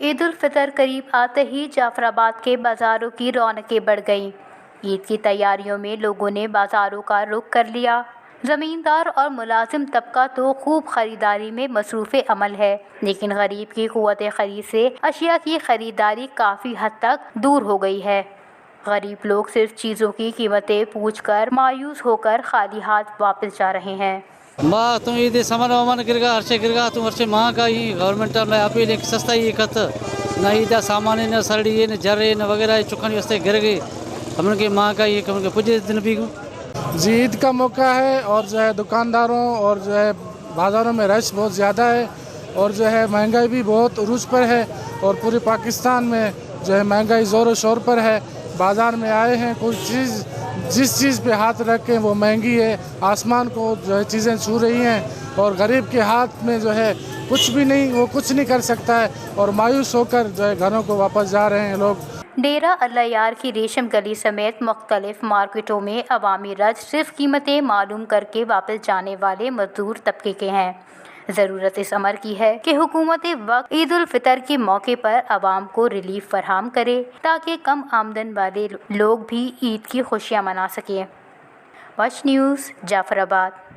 عید الفطر قریب آتے ہی جعفر آباد کے بازاروں کی رونقیں بڑھ گئیں۔ عید کی تیاریوں میں لوگوں نے بازاروں کا رخ کر لیا۔ زمیندار اور ملازم طبقہ تو خوب خریداری میں مصروف عمل ہے، لیکن غریب کی قوت خرید سے اشیاء کی خریداری کافی حد تک دور ہو گئی ہے۔ غریب لوگ صرف چیزوں کی قیمتیں پوچھ کر مایوس ہو کر خالی ہاتھ واپس جا رہے ہیں۔ ماں تم عید سامان وامان گرگا ہرچے تم ہرچے مہنگائی گورنمنٹ نے اپیل سستا کت نہ عید سامان نہ سڑی نہ جرے نہ وغیرہ چکھن واسطے گر گئی ہم کے مہنگائی ہم کے پجے دن بھی جی عید کا موقع ہے اور جو ہے دکانداروں اور جو ہے بازاروں میں رش بہت زیادہ ہے اور جو ہے مہنگائی بھی بہت عروج پر ہے اور پورے پاکستان میں جو ہے مہنگائی زور و شور پر ہے۔ بازار میں آئے ہیں کوئی چیز جس چیز پہ ہاتھ رکھیں وہ مہنگی ہے، آسمان کو جو ہے چیزیں چھو رہی ہیں اور غریب کے ہاتھ میں جو ہے کچھ بھی نہیں، وہ کچھ نہیں کر سکتا ہے اور مایوس ہو کر جو ہے گھروں کو واپس جا رہے ہیں لوگ۔ ڈیرہ اللہ یار کی ریشم گلی سمیت مختلف مارکیٹوں میں عوامی رش صرف قیمتیں معلوم کر کے واپس جانے والے مزدور طبقے کے ہیں۔ ضرورت اس امر کی ہے کہ حکومت وقت عید الفطر کے موقع پر عوام کو ریلیف فراہم کرے تاکہ کم آمدن والے لوگ بھی عید کی خوشیاں منا سکیں۔ واچ نیوز، جعفر آباد۔